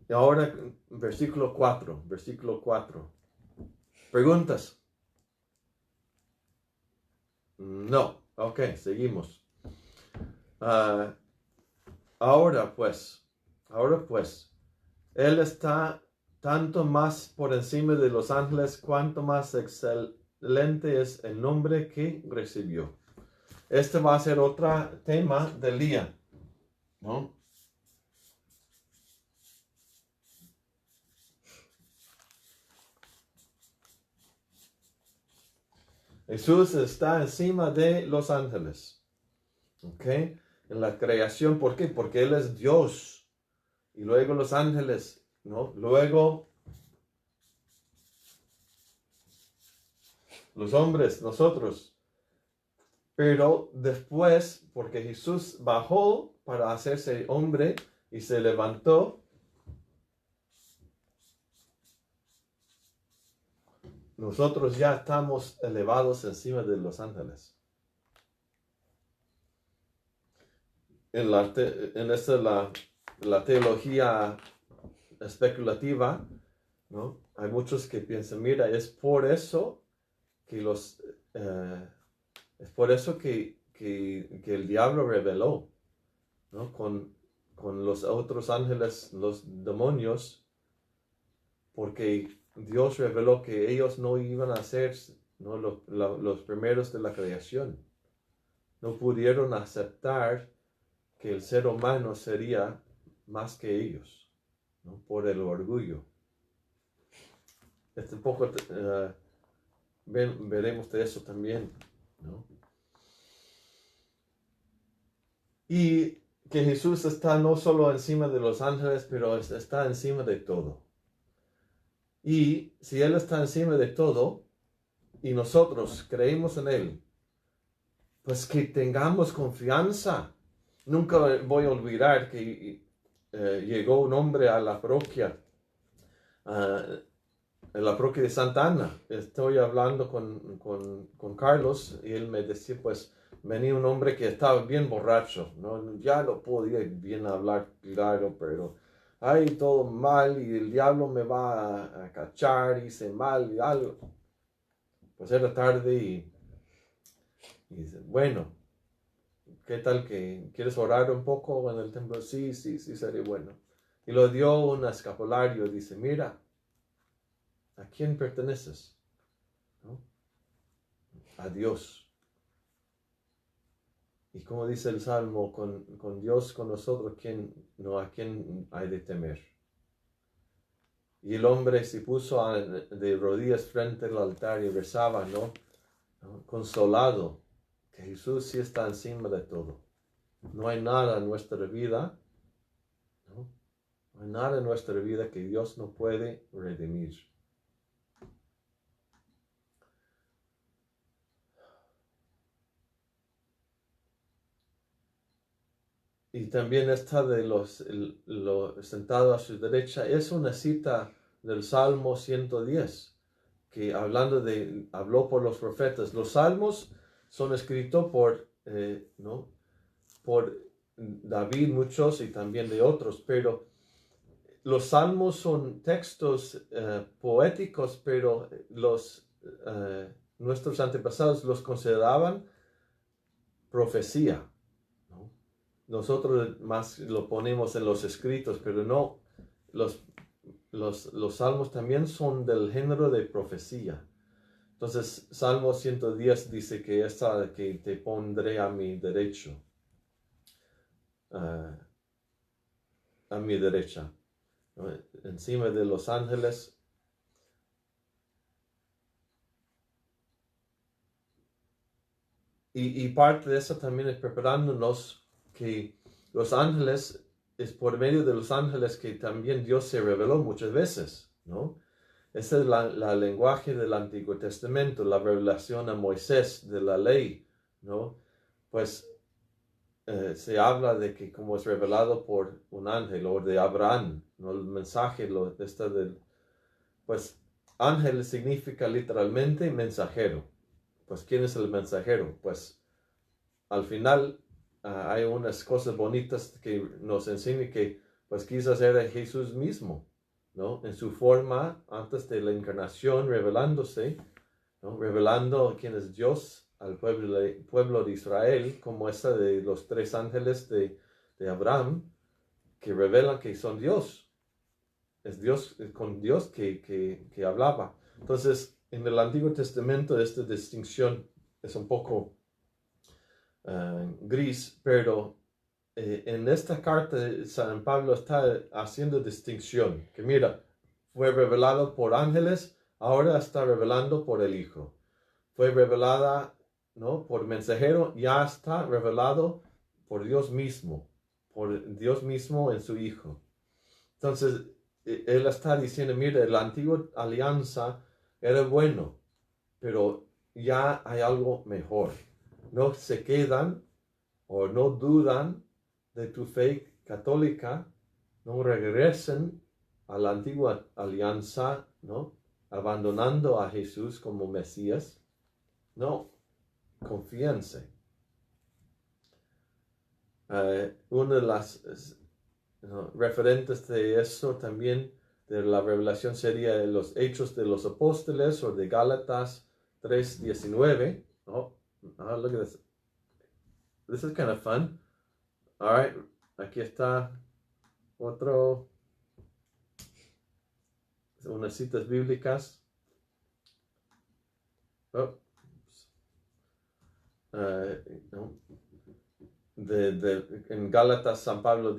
y ahora versículo 4. ¿Preguntas? No. Ok, seguimos. Ahora pues, Él está tanto más por encima de los ángeles, cuanto más excelente es el nombre que recibió. Este va a ser otro tema del día, ¿no? Jesús está encima de los ángeles, ¿ok? En la creación, ¿por qué? Porque Él es Dios. Y luego los ángeles, ¿no? Luego los hombres, nosotros. Pero después, porque Jesús bajó para hacerse hombre y se levantó, nosotros ya estamos elevados encima de los ángeles. Esta la teología especulativa, ¿no? Hay muchos que piensan, mira, es por eso que el diablo rebeló, ¿no? Con los otros ángeles, los demonios, porque Dios reveló que ellos no iban a ser, ¿no? los primeros de la creación. No pudieron aceptar que el ser humano sería más que ellos, ¿no? Por el orgullo. Un poco veremos de eso también, ¿no? Y que Jesús está no solo encima de los ángeles, pero está encima de todo. Y si Él está encima de todo, y nosotros creemos en Él, pues que tengamos confianza. Nunca voy a olvidar que llegó un hombre a la parroquia, en la parroquia de Santa Ana. Estoy hablando con Carlos y él me decía, pues, venía un hombre que estaba bien borracho, ¿no? Ya no podía bien hablar claro, pero ay, todo mal y el diablo me va a cachar, hice mal y algo. Pues era tarde y dice, bueno, ¿qué tal que quieres orar un poco en el templo? Sí, sería bueno. Y lo dio un escapulario, dice, mira, ¿a quién perteneces? ¿No? A Dios. Y como dice el Salmo, con Dios, con nosotros, ¿a quién hay de temer? Y el hombre se puso de rodillas frente al altar y rezaba, ¿no? Consolado, que Jesús sí está encima de todo. No hay nada en nuestra vida, ¿no? No hay nada en nuestra vida que Dios no puede redimir. Y también esta de los sentados a su derecha es una cita del Salmo 110, que habló por los profetas. Los salmos son escritos ¿no? por David, muchos y también de otros, pero los salmos son textos poéticos, pero nuestros antepasados los consideraban profecía. Nosotros más lo ponemos en los escritos, pero no, los salmos también son del género de profecía. Entonces, Salmo 110 dice que te pondré a mi derecho, a mi derecha, ¿no? Encima de los ángeles. Y parte de eso también es preparándonos que los ángeles, es por medio de los ángeles que también Dios se reveló muchas veces, ¿no? Ese es la lenguaje del Antiguo Testamento, la revelación a Moisés de la ley, ¿no? Pues se habla de que como es revelado por un ángel o de Abraham, ¿no? El mensaje, pues ángel significa literalmente mensajero. Pues ¿quién es el mensajero? Pues al final hay unas cosas bonitas que nos enseñan que pues quizás era Jesús mismo, ¿no? En su forma antes de la encarnación revelándose, ¿no? Revelando quién es Dios al pueblo de Israel, como esa de los tres ángeles de Abraham, que revelan que son Dios. Es Dios, con Dios que hablaba. Entonces, en el Antiguo Testamento esta distinción es un poco gris, pero en esta carta San Pablo está haciendo distinción, que mira, fue revelado por ángeles, ahora está revelando por el Hijo. Fue revelada, ¿no? Por mensajero, ya está revelado por Dios mismo en su Hijo. Entonces, él está diciendo, mira, la antigua alianza era bueno, pero ya hay algo mejor. No se quedan o no dudan de tu fe católica, no regresen a la antigua alianza, ¿no? Abandonando a Jesús como Mesías. No, confíense. Una de las referentes de eso también, de la revelación, sería los Hechos de los Apóstoles o de Gálatas 3:19. Oh, look at this. This is kind of fun. All right, aquí está unas citas bíblicas. Oh, en Gálatas San Pablo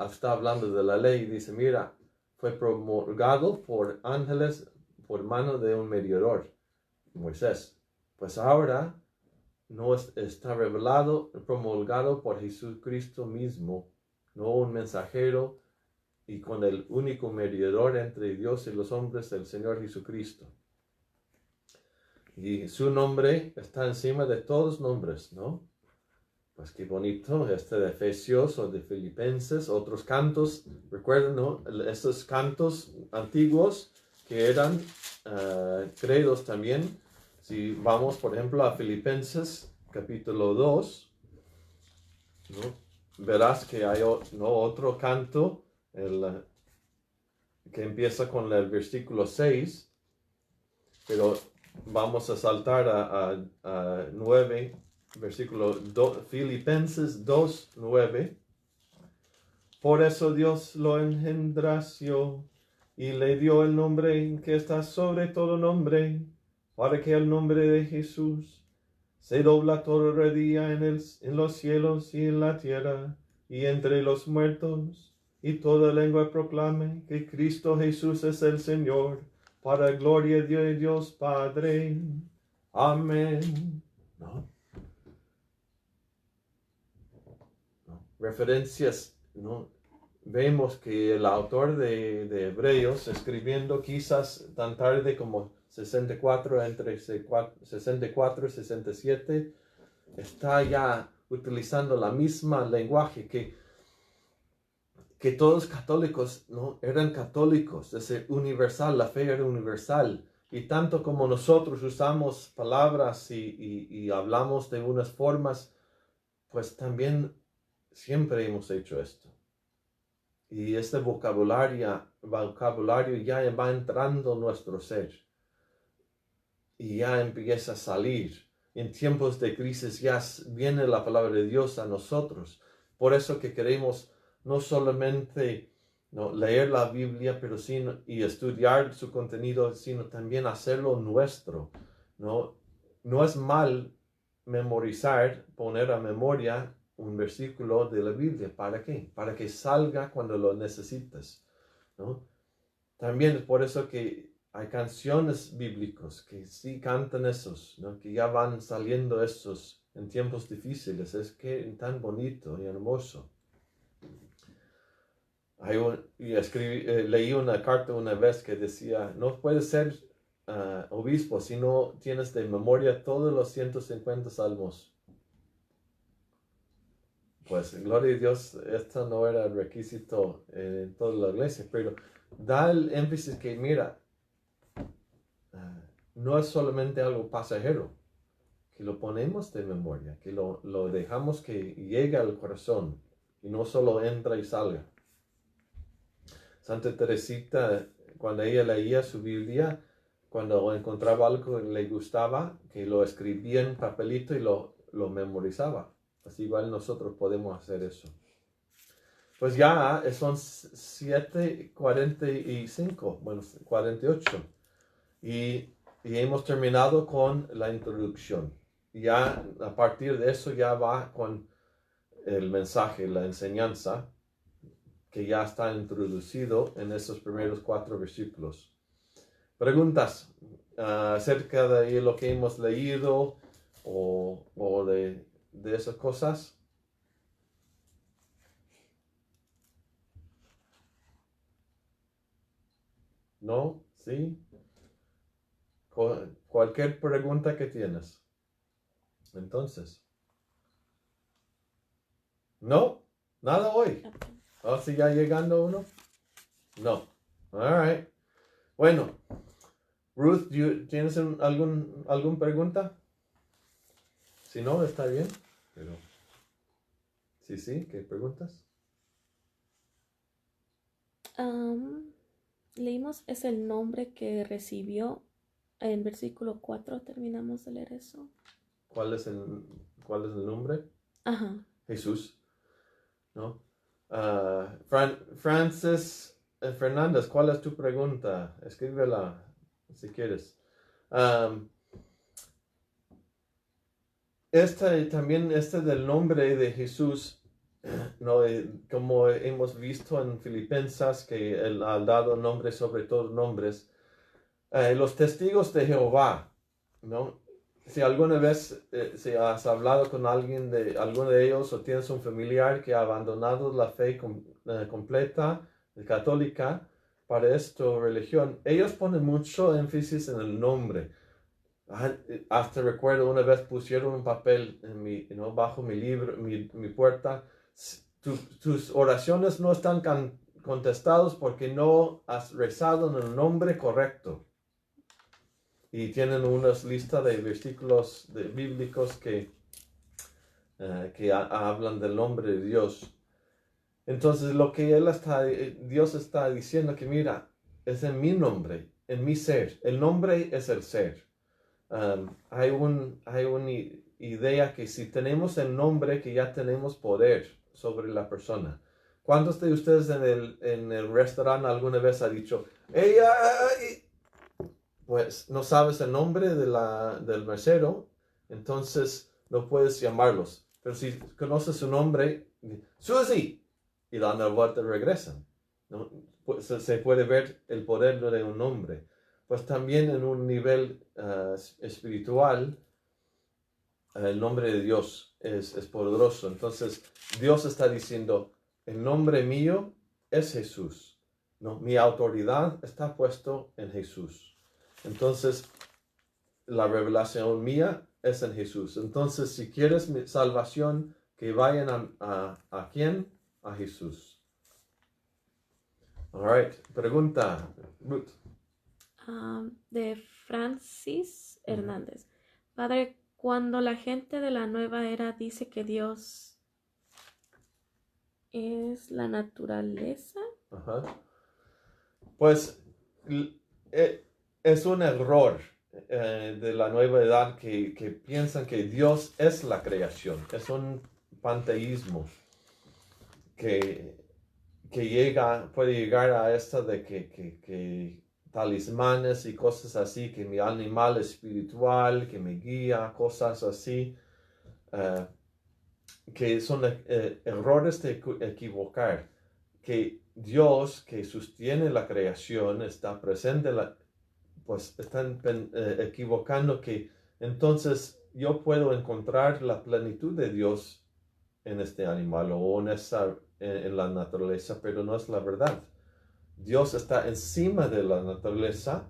está hablando de la ley y dice, mira, fue promulgado por ángeles por mano de un mediador, Moisés. Pues ahora no está revelado, promulgado por Jesucristo mismo, no un mensajero, y con el único mediador entre Dios y los hombres, el Señor Jesucristo. Y su nombre está encima de todos los nombres, ¿no? Pues qué bonito, de Efesios o de Filipenses, otros cantos, recuerden, ¿no? Estos cantos antiguos que eran credos también. Si vamos, por ejemplo, a Filipenses capítulo 2, ¿no? Verás que hay otro canto que empieza con el versículo 6, pero vamos a saltar a 9, versículo Filipenses 2, 9. Por eso Dios lo engendració y le dio el nombre que está sobre todo nombre, para que el nombre de Jesús se dobla toda rodilla en los cielos y en la tierra y entre los muertos, y toda lengua proclame que Cristo Jesús es el Señor, para gloria de Dios Padre. Amén. ¿No? Referencias, ¿no? Vemos que el autor de Hebreos, escribiendo quizás tan tarde como 64, entre 64 y 67, está ya utilizando la misma lenguaje que todos los católicos, ¿no? Eran católicos, es universal, la fe era universal. Y tanto como nosotros usamos palabras y hablamos de unas formas, pues también siempre hemos hecho esto. Y este vocabulario ya va entrando en nuestro ser. Y ya empieza a salir. En tiempos de crisis ya viene la palabra de Dios a nosotros. Por eso que queremos no solamente, ¿no?, leer la Biblia y estudiar su contenido, sino también hacerlo nuestro, ¿no? No es mal memorizar, poner a memoria un versículo de la Biblia. ¿Para qué? Para que salga cuando lo necesites, ¿no? También es por eso que hay canciones bíblicas que sí cantan esos, ¿no? Que ya van saliendo esos en tiempos difíciles. Es que tan bonito y hermoso. Leí una carta una vez que decía, no puedes ser obispo si no tienes de memoria todos los 150 salmos. Pues, gloria a Dios, esto no era el requisito en toda la iglesia, pero da el énfasis que, mira, no es solamente algo pasajero, que lo ponemos de memoria, que lo dejamos que llegue al corazón y no solo entra y salga. Santa Teresita, cuando ella leía su Biblia, cuando encontraba algo que le gustaba, que lo escribía en papelito y lo memorizaba. Así igual nosotros podemos hacer eso. Pues ya son 7:45, bueno, 48. Y hemos terminado con la introducción. Ya a partir de eso ya va con el mensaje, la enseñanza, que ya está introducido en esos primeros 4 versículos. Preguntas acerca de lo que hemos leído o de esas cosas. ¿No? ¿Sí? Cualquier pregunta que tienes. Entonces. ¿No? Nada hoy. ¿O si ya llegando uno? No. All right. Bueno. Ruth, ¿tienes alguna pregunta? Si no, está bien. Pero sí, ¿qué preguntas? Leímos es el nombre que recibió en versículo 4. Terminamos de leer eso. ¿Cuál es el nombre? Ajá. Jesús. ¿No? Francis Fernández, ¿cuál es tu pregunta? Escríbela si quieres. También del nombre de Jesús, ¿no? Como hemos visto en Filipenses, que Él ha dado nombre sobre todos nombres. Los testigos de Jehová, ¿no? Si alguna vez si has hablado con alguno de ellos o tienes un familiar que ha abandonado la fe completa, católica, para esta religión, ellos ponen mucho énfasis en el nombre. Hasta recuerdo una vez pusieron un papel en bajo mi libro, mi puerta. Tus oraciones no están contestadas porque no has rezado en el nombre correcto. Y tienen unas listas de versículos bíblicos que hablan del nombre de Dios. Entonces lo que Dios está diciendo que mira, es en mi nombre, en mi ser. El nombre es el ser. Hay una idea que si tenemos el nombre, que ya tenemos poder sobre la persona. ¿Cuántos de ustedes en el restaurante alguna vez ha dicho, ella, pues no sabes el nombre del mesero, entonces no puedes llamarlos? Pero si conoces su nombre, Susie, y dan la vuelta y regresan, ¿no? Pues se puede ver el poder de un nombre. Pues también en un nivel espiritual, el nombre de Dios es poderoso. Entonces, Dios está diciendo, el nombre mío es Jesús, ¿no? Mi autoridad está puesto en Jesús. Entonces, la revelación mía es en Jesús. Entonces, si quieres salvación, que vayan ¿a quién? A Jesús. All right. Pregunta, Ruth. De Francis Hernández. Padre, cuando la gente de la nueva era dice que Dios es la naturaleza. Ajá. Pues es un error de la nueva edad que piensan que Dios es la creación. Es un panteísmo que puede llegar a esto de que talismanes y cosas así, que mi animal espiritual, que me guía, cosas así, que son errores de equivocar, que Dios que sostiene la creación está presente, pues están equivocando que entonces yo puedo encontrar la plenitud de Dios en este animal o en la naturaleza, pero no es la verdad. Dios está encima de la naturaleza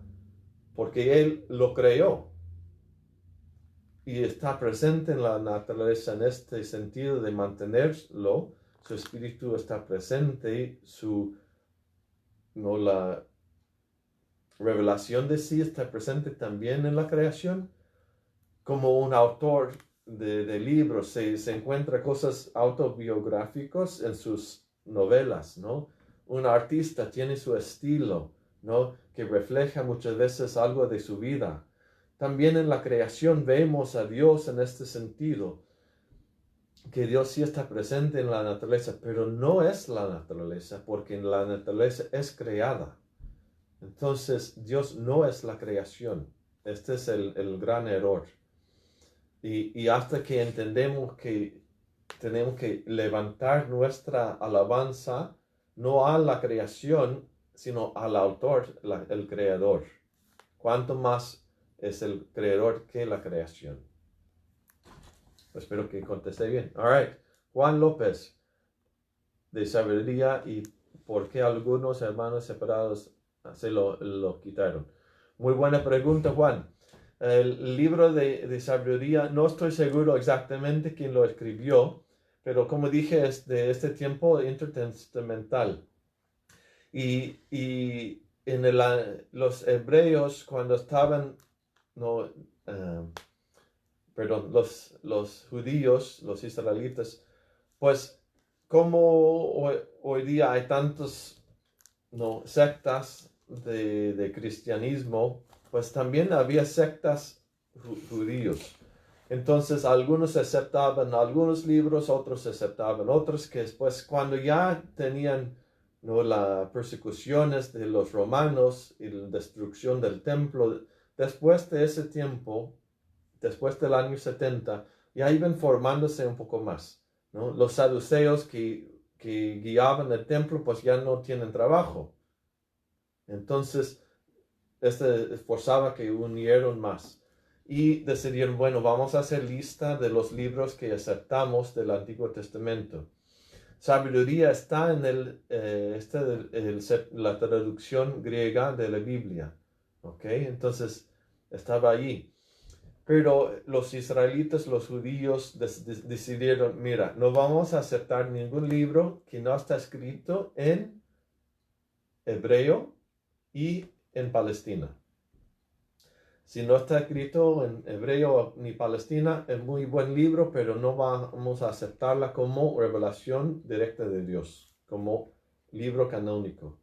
porque Él lo creó y está presente en la naturaleza en este sentido de mantenerlo. Su espíritu está presente, la revelación de sí está presente también en la creación. Como un autor de libros se encuentra cosas autobiográficas en sus novelas, ¿no? Un artista tiene su estilo, ¿no? Que refleja muchas veces algo de su vida. También en la creación vemos a Dios en este sentido, que Dios sí está presente en la naturaleza, pero no es la naturaleza, porque en la naturaleza es creada. Entonces Dios no es la creación. Este es el gran error. Y hasta que entendemos que tenemos que levantar nuestra alabanza no a la creación, sino al autor, el creador. ¿Cuánto más es el creador que la creación? Espero que contesté bien. All right. Juan López, de sabiduría y por qué algunos hermanos separados se lo quitaron. Muy buena pregunta, Juan. El libro de sabiduría, no estoy seguro exactamente quién lo escribió, pero como dije, es de este tiempo intertestamental. Y en los hebreos, cuando estaban, los judíos, los israelitas, pues como hoy día hay tantos sectas de cristianismo, pues también había sectas judíos. Entonces algunos aceptaban algunos libros, otros aceptaban otros, que después cuando ya tenían las persecuciones de los romanos y la destrucción del templo, después de ese tiempo, después del año 70, ya iban formándose un poco más, ¿no? Los saduceos que guiaban el templo, pues ya no tienen trabajo. Entonces, esforzaba que unieron más. Y decidieron, bueno, vamos a hacer lista de los libros que aceptamos del Antiguo Testamento. Sabiduría está en la traducción griega de la Biblia. ¿Ok? Entonces, estaba allí. Pero los israelitas, los judíos decidieron, mira, no vamos a aceptar ningún libro que no está escrito en hebreo y en Palestina. Si no está escrito en hebreo ni Palestina, es muy buen libro, pero no vamos a aceptarla como revelación directa de Dios, como libro canónico.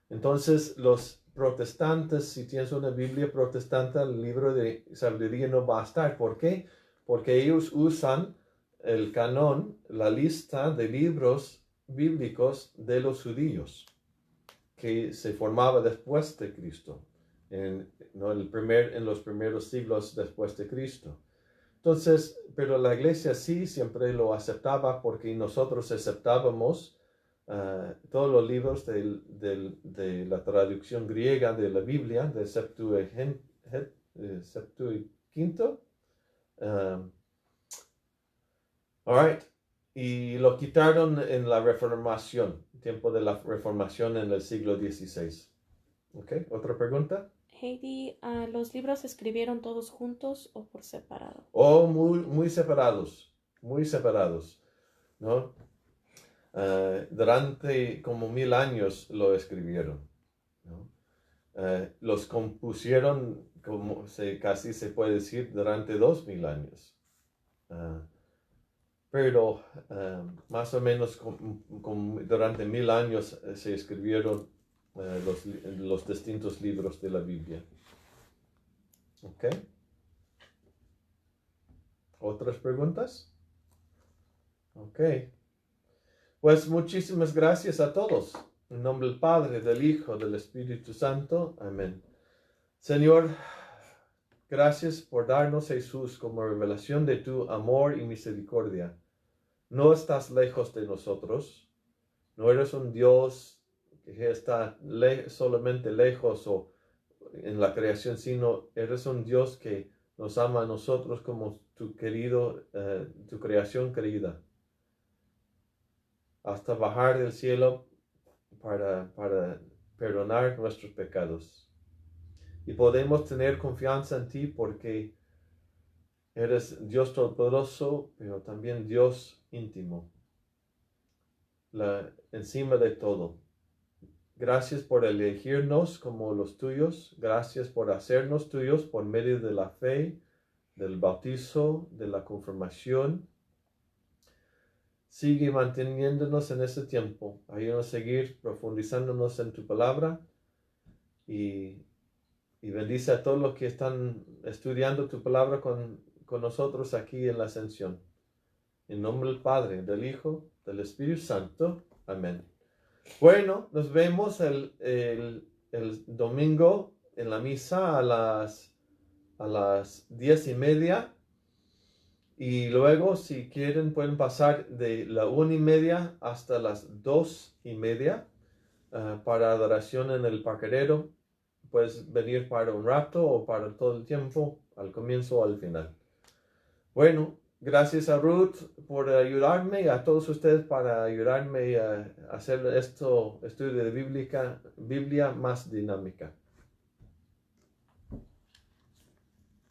Entonces, los protestantes, si tienes una Biblia protestante, el libro de sabiduría no va a estar. ¿Por qué? Porque ellos usan el canón, la lista de libros bíblicos de los judíos, que se formaba después de Cristo. En los primeros siglos después de Cristo. Entonces, pero la iglesia sí siempre lo aceptaba porque nosotros aceptábamos todos los libros de la traducción griega de la Biblia, de Septuaginta. Y lo quitaron en la Reformación, tiempo de la Reformación en el siglo XVI. ¿Ok? ¿Otra pregunta? Heidi, ¿los libros se escribieron todos juntos o por separado? Muy separados, ¿no? Durante como 1000 años lo escribieron, ¿no? Los compusieron, casi se puede decir, durante 2000 años. Pero más o menos durante 1000 años se escribieron los distintos libros de la Biblia. ¿Ok? ¿Otras preguntas? Ok. Pues muchísimas gracias a todos. En nombre del Padre, del Hijo, del Espíritu Santo. Amén. Señor, gracias por darnos Jesús como revelación de tu amor y misericordia. No estás lejos de nosotros. No eres un Dios que está solamente lejos o en la creación, sino eres un Dios que nos ama a nosotros como tu creación querida, hasta bajar del cielo para perdonar nuestros pecados. Y podemos tener confianza en ti porque eres Dios todopoderoso, pero también Dios íntimo, encima de todo. Gracias por elegirnos como los tuyos. Gracias por hacernos tuyos por medio de la fe, del bautizo, de la confirmación. Sigue manteniéndonos en este tiempo. Ayúdanos a seguir profundizándonos en tu palabra y bendice a todos los que están estudiando tu palabra con nosotros aquí en la Ascensión. En nombre del Padre, del Hijo, del Espíritu Santo. Amén. Bueno, nos vemos el domingo en la misa a las 10:30. Y luego, si quieren, pueden pasar de la 1:30 hasta las 2:30 para adoración en el parqueadero. Puedes venir para un rato o para todo el tiempo, al comienzo o al final. Bueno, gracias a Ruth por ayudarme y a todos ustedes para ayudarme a hacer estudio de Biblia más dinámica.